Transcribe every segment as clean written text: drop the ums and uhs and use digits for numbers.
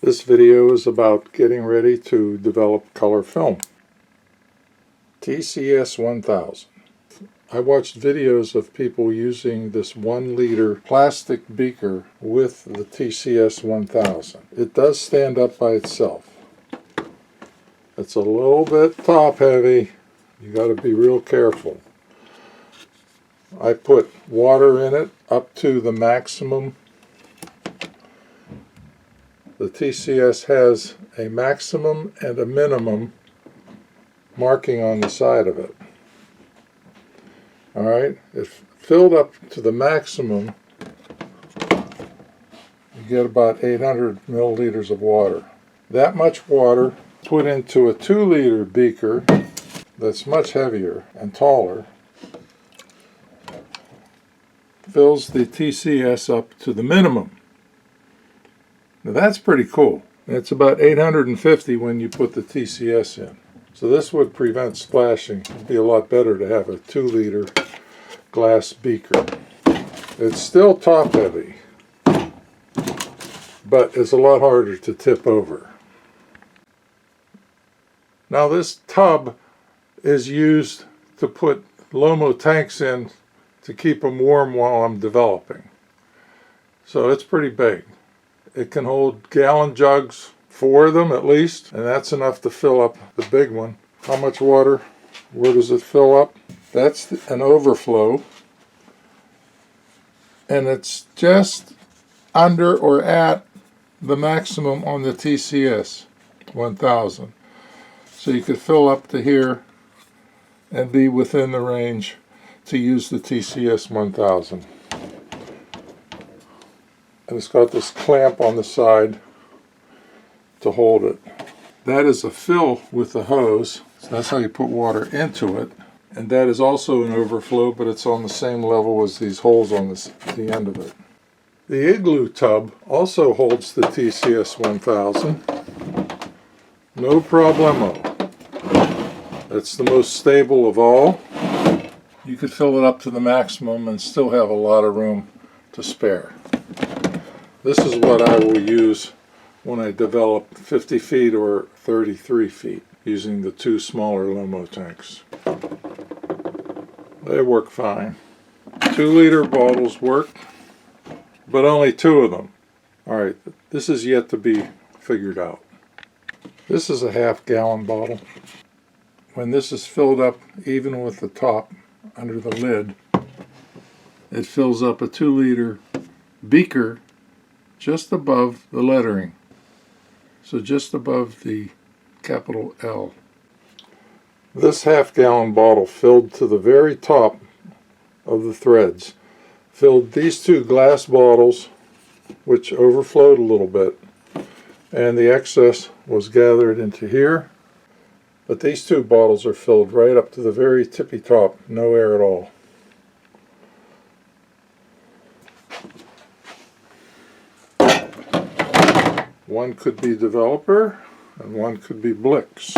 This video is about getting ready to develop color film. TCS 1000. I watched videos of people using this 1 liter plastic beaker with the TCS 1000. It does stand up by itself. It's a little bit top heavy. You got to be real careful. I put water in it up to the maximum. The TCS has a maximum and a minimum marking on the side of it. Alright, if filled up to the maximum, you get about 800 milliliters of water. That much water put into a 2 liter beaker that's much heavier and taller fills the TCS up to the minimum. Now that's pretty cool. It's about 850 when you put the TCS in. So this would prevent splashing. It'd be a lot better to have a 2 liter glass beaker. It's still top heavy, but it's a lot harder to tip over. Now this tub is used to put Lomo tanks in to keep them warm while I'm developing. So it's pretty big. It can hold gallon jugs, 4 of them at least, and that's enough to fill up the big one. How much water? Where does it fill up? That's an overflow, and it's just under or at the maximum on the TCS 1000. So you could fill up to here and be within the range to use the TCS 1000. And it's got this clamp on the side to hold it. That is a fill with the hose. So that's how you put water into it. And that is also an overflow, but it's on the same level as these holes on the end of it. The Igloo tub also holds the TCS 1000. No problemo. It's the most stable of all. You could fill it up to the maximum and still have a lot of room to spare. This is what I will use when I develop 50 feet or 33 feet using the 2 smaller Lomo tanks. They work fine. 2 liter bottles work, but only 2 of them. Alright, this is yet to be figured out. This is a half-gallon bottle. When this is filled up, even with the top under the lid, it fills up a 2 liter beaker just above the lettering. So just above the capital L. This half-gallon bottle filled to the very top of the threads. Filled these 2 glass bottles, which overflowed a little bit, and the excess was gathered into here. But these 2 bottles are filled right up to the very tippy top, no air at all. One could be developer, and one could be Blix.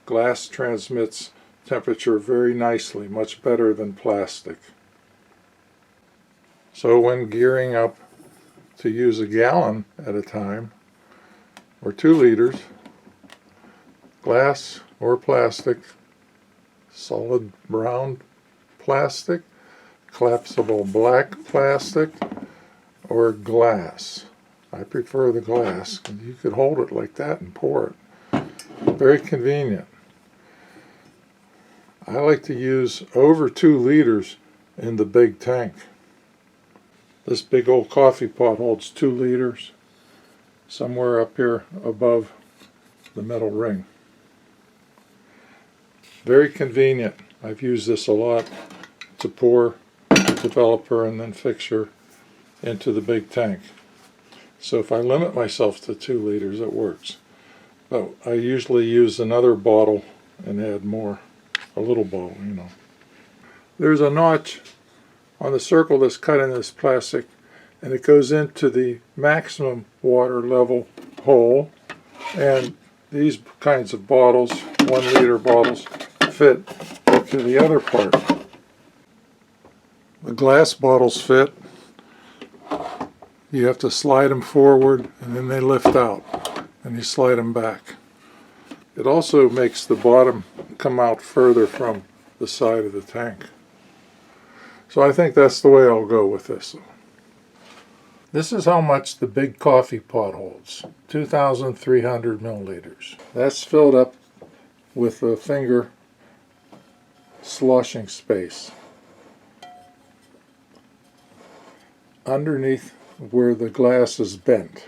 Glass transmits temperature very nicely, much better than plastic. So when gearing up to use a gallon at a time, or 2 liters, glass or plastic, solid brown plastic, collapsible black plastic, or glass. I prefer the glass. You could hold it like that and pour it. Very convenient. I like to use over 2 liters in the big tank. This big old coffee pot holds 2 liters, somewhere up here above the metal ring. Very convenient. I've used this a lot to pour developer and then fixture into the big tank. So if I limit myself to 2 liters, it works. But I usually use another bottle and add more. A little bottle, you know. There's a notch on the circle that's cut in this plastic, and it goes into the maximum water level hole. And these kinds of bottles, 1 liter bottles, fit to the other part. The glass bottles fit, You have to slide them forward and then they lift out and you slide them back. It also makes the bottom come out further from the side of the tank. So I think that's the way I'll go with this. This is how much the big coffee pot holds, 2,300 milliliters. That's filled up with a finger sloshing space. Underneath where the glass is bent,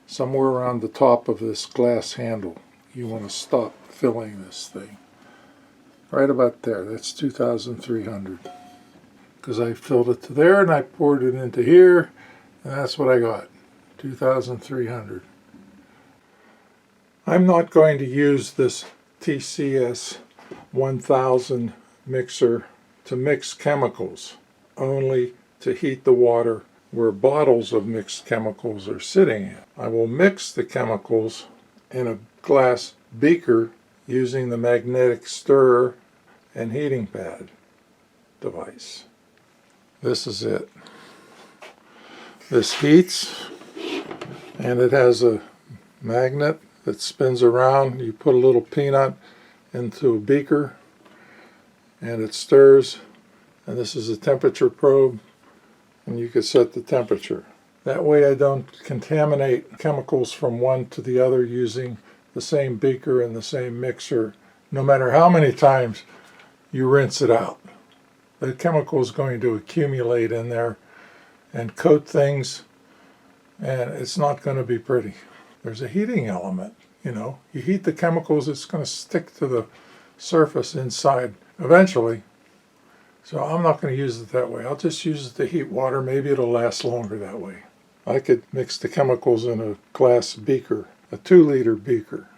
somewhere around the top of this glass handle, you want to stop filling this thing. Right about there, that's 2,300. Because I filled it to there and I poured it into here, and that's what I got, 2,300. I'm not going to use this TCS 1000 mixer to mix chemicals, only to heat the water where bottles of mixed chemicals are sitting in. I will mix the chemicals in a glass beaker using the magnetic stirrer and heating pad device. This is it. This heats, and it has a magnet that spins around. You put a little peanut into a beaker and it stirs, and this is a temperature probe, and you can set the temperature. That way I don't contaminate chemicals from one to the other using the same beaker and the same mixer, no matter how many times you rinse it out. The chemical is going to accumulate in there and coat things, and it's not going to be pretty. There's a heating element, you know. You heat the chemicals, it's going to stick to the surface inside eventually. So I'm not going to use it that way. I'll just use it to heat water. Maybe it'll last longer that way. I could mix the chemicals in a glass beaker, a 2-liter beaker.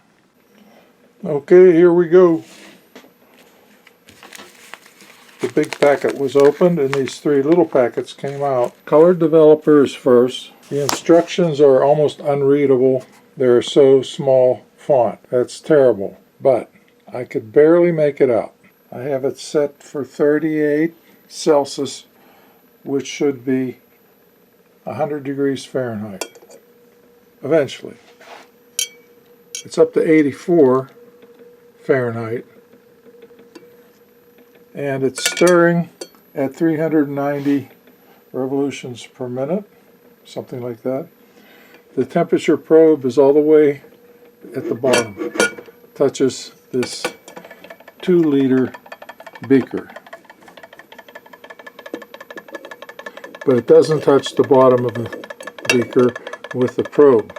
Okay, here we go. The big packet was opened and these 3 little packets came out. Colored developers first. The instructions are almost unreadable. They're so small font. That's terrible. But I could barely make it out. I have it set for 38 Celsius, which should be 100 degrees Fahrenheit. Eventually. It's up to 84 Fahrenheit. And it's stirring at 390 revolutions per minute, something like that. The temperature probe is all the way at the bottom. Touches this 2-liter beaker. But it doesn't touch the bottom of the beaker with the probe.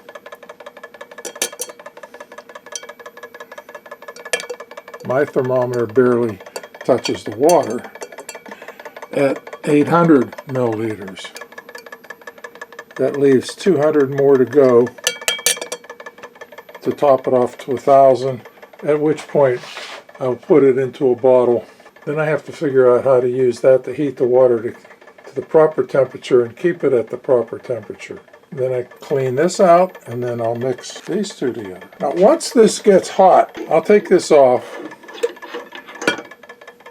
My thermometer barely touches the water at 800 milliliters. That leaves 200 more to go to top it off to 1,000, at which point I'll put it into a bottle. Then I have to figure out how to use that to heat the water to the proper temperature and keep it at the proper temperature. Then I clean this out and then I'll mix these 2 together. Now once this gets hot, I'll take this off.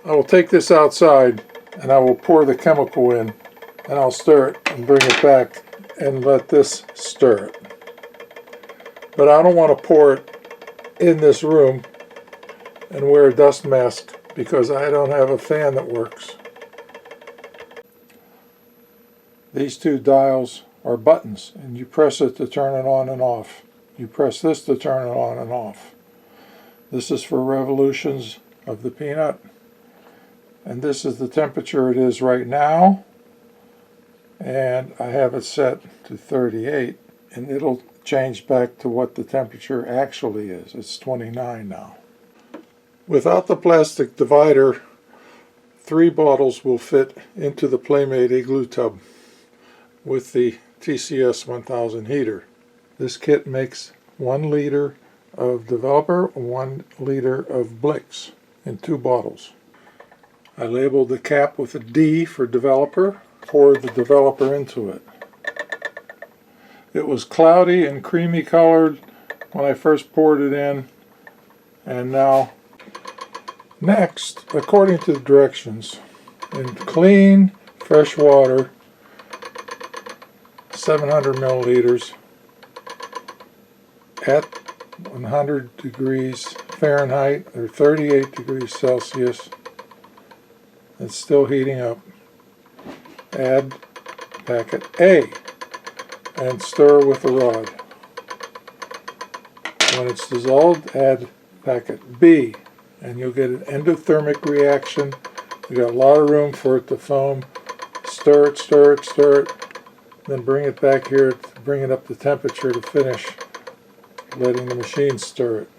I will take this outside and I will pour the chemical in and I'll stir it and bring it back and let this stir it. But I don't want to pour it in this room and wear a dust mask because I don't have a fan that works. These 2 dials are buttons and you press it to turn it on and off. You press this to turn it on and off. This is for revolutions of the peanut. And this is the temperature it is right now, and I have it set to 38, and it'll change back to what the temperature actually is. It's 29 now. Without the plastic divider, 3 bottles will fit into the Playmate Igloo tub with the TCS 1000 heater. This kit makes 1 liter of developer, 1 liter of Blix in 2 bottles. I labeled the cap with a D for developer, poured the developer into it. It was cloudy and creamy colored when I first poured it in, and now, next, according to the directions, in clean, fresh water, 700 milliliters at 100 degrees Fahrenheit or 38 degrees Celsius. It's still heating up. Add packet A and stir with a rod. When it's dissolved, add packet B and you'll get an endothermic reaction. You got a lot of room for it to foam. Stir it, stir it, stir it. Then bring it back here to bring it up to temperature to finish letting the machine stir it.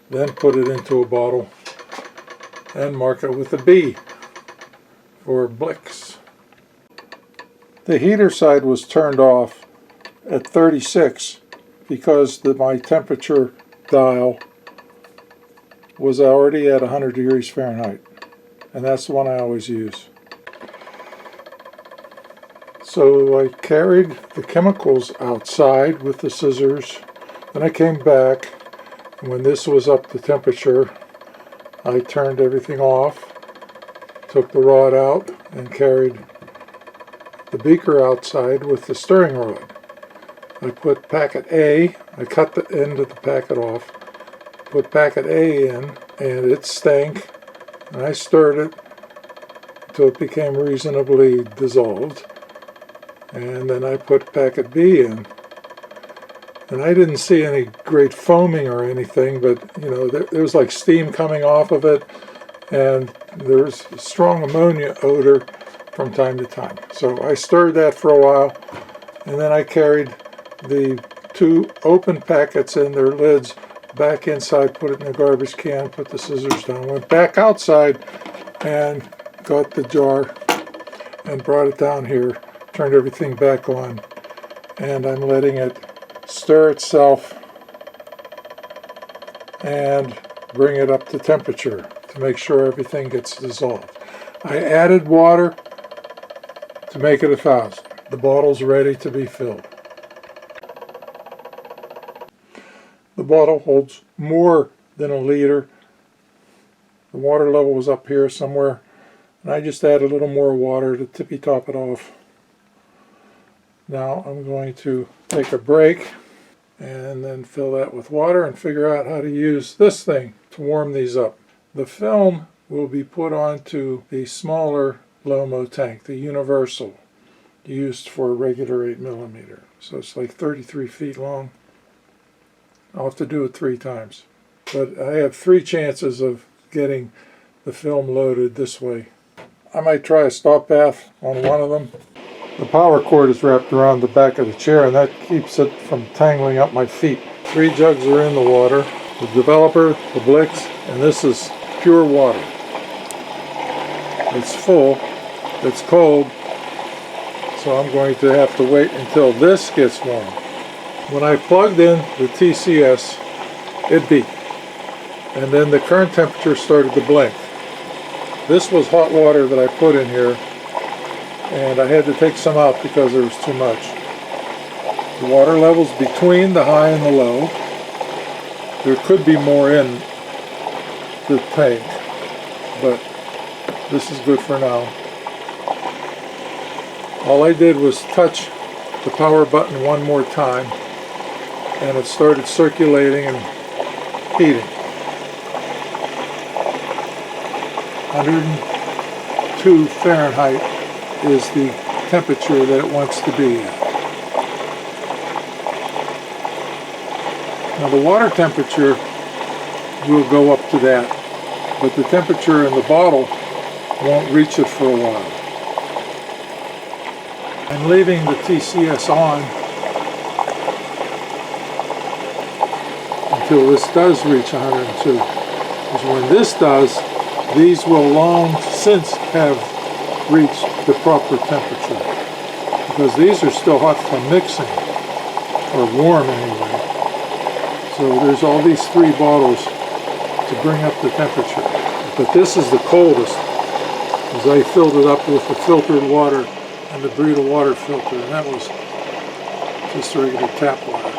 Then put it into a bottle and mark it with a B for Blix. The heater side was turned off at 36 because my temperature dial was already at 100 degrees Fahrenheit, and that's the one I always use. So I carried the chemicals outside with the scissors, then I came back, and when this was up to temperature, I turned everything off, took the rod out, and carried the beaker outside with the stirring rod. I put packet A, I cut the end of the packet off, put packet A in, and it stank, and I stirred it until it became reasonably dissolved. And then I put packet B in, and I didn't see any great foaming or anything, but you know, there was like steam coming off of it, and there's strong ammonia odor from time to time. So I stirred that for a while, and then I carried the two open packets and their lids back inside, put it in the garbage can, put the scissors down, went back outside and got the jar and brought it down here, turned everything back on, and I'm letting it stir itself and bring it up to temperature to make sure everything gets dissolved. I added water to make it 1,000. The bottle's ready to be filled. The bottle holds more than a liter. The water level was up here somewhere, and I just add a little more water to tippy top it off. Now I'm going to take a break and then fill that with water and figure out how to use this thing to warm these up. The film will be put onto the smaller Lomo tank, the universal, used for a regular 8mm. So it's like 33 feet long. I'll have to do it 3 times. But I have 3 chances of getting the film loaded this way. I might try a stop bath on one of them. The power cord is wrapped around the back of the chair, and that keeps it from tangling up my feet. 3 jugs are in the water. The developer, the Blix, and this is pure water. It's full. It's cold. So I'm going to have to wait until this gets warm. When I plugged in the TCS, it beeped. And then the current temperature started to blink. This was hot water that I put in here, and I had to take some out because there was too much. The water level's between the high and the low. There could be more in the tank, but this is good for now. All I did was touch the power button one more time, and it started circulating and heating. 102 Fahrenheit is the temperature that it wants to be at. Now the water temperature will go up to that, but the temperature in the bottle won't reach it for a while. I'm leaving the TCS on until this does reach 102. Because when this does, these will long since have reached the proper temperature. Because these are still hot from mixing, or warm anyway. So there's all these 3 bottles to bring up the temperature. But this is the coldest, as I filled it up with the filtered water and the Brita water filter, and that was just regular tap water.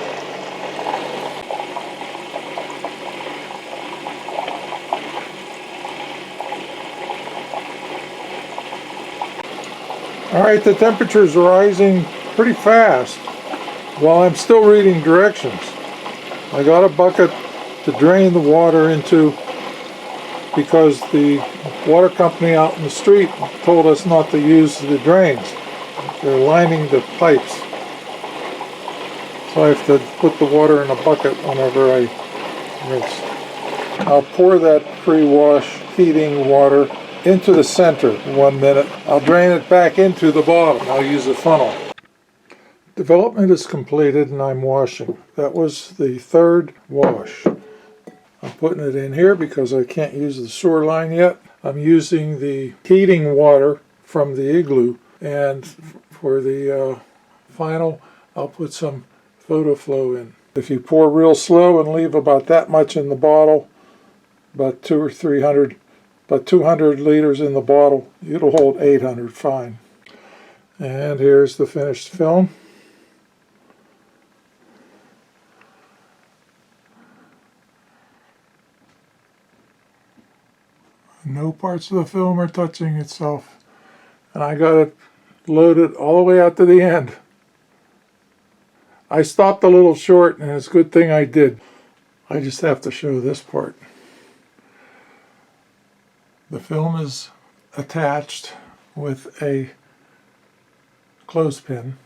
Alright, the temperature is rising pretty fast while I'm still reading directions. I got a bucket to drain the water into because the water company out in the street told us not to use the drains. They're lining the pipes. So I have to put the water in a bucket whenever I rinse. I'll pour that pre-wash heating water into the center 1 minute. I'll drain it back into the bottom. I'll use a funnel. Development is completed and I'm washing. That was the third wash. I'm putting it in here because I can't use the sewer line yet. I'm using the heating water from the igloo, and for the final I'll put some photo flow in. If you pour real slow and leave about that much in the bottle, about 200 liters in the bottle, it'll hold 800 fine. And here's the finished film. No parts of the film are touching itself. And I got it loaded all the way out to the end. I stopped a little short, and it's a good thing I did. I just have to show this part. The film is attached with a clothespin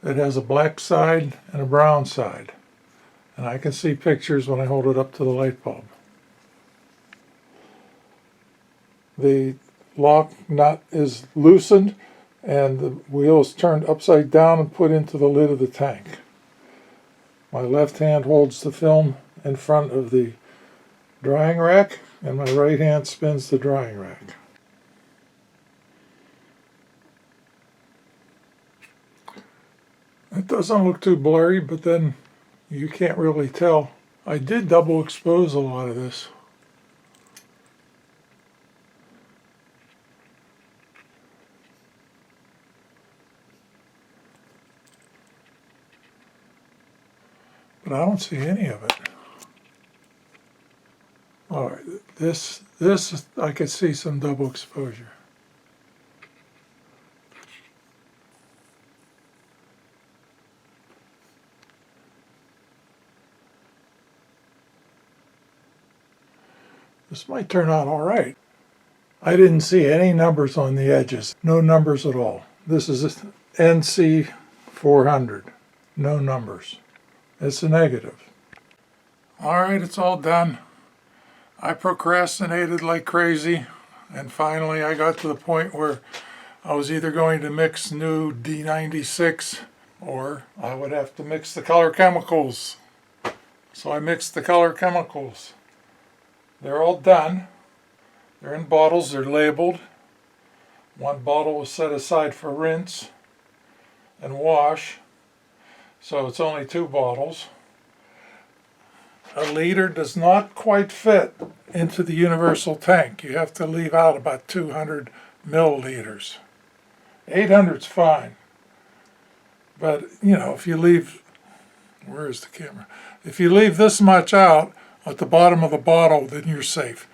that has a black side and a brown side. And I can see pictures when I hold it up to the light bulb. The lock nut is loosened and the wheel is turned upside down and put into the lid of the tank. My left hand holds the film in front of the drying rack and my right hand spins the drying rack. It doesn't look too blurry, but then you can't really tell. I did double expose a lot of this. But I don't see any of it. All right, this I could see some double exposure. This might turn out all right. I didn't see any numbers on the edges. No numbers at all. This is NC400. No numbers. It's a negative. All right, it's all done. I procrastinated like crazy, and finally I got to the point where I was either going to mix new D96 or I would have to mix the color chemicals. So I mixed the color chemicals. They're all done. They're in bottles, they're labeled. One bottle was set aside for rinse and wash. So it's only 2 bottles. A liter does not quite fit into the universal tank. You have to leave out about 200 milliliters. 800's fine. But, you know, if you leave, where is the camera? If you leave this much out at the bottom of the bottle, then you're safe.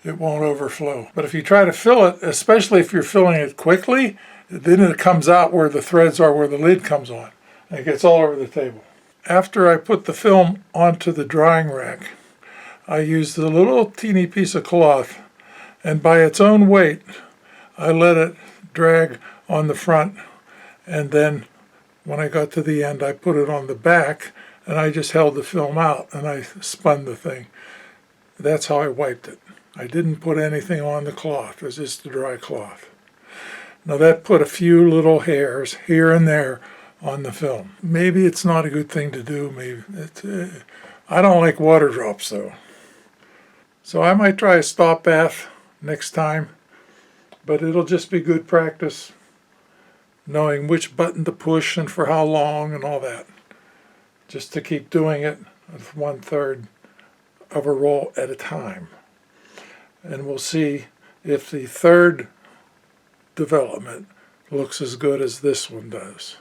It won't overflow. But if you try to fill it, especially if you're filling it quickly, then it comes out where the threads are, where the lid comes on. It gets all over the table. After I put the film onto the drying rack, I used a little teeny piece of cloth, and by its own weight, I let it drag on the front, and then when I got to the end, I put it on the back, and I just held the film out, and I spun the thing. That's how I wiped it. I didn't put anything on the cloth. It was just a dry cloth. Now that put a few little hairs here and there on the film. Maybe it's not a good thing to do. Maybe I don't like water drops though. So I might try a stop bath next time, but it'll just be good practice knowing which button to push and for how long and all that. Just to keep doing it with 1/3 of a roll at a time. And we'll see if the third development looks as good as this one does.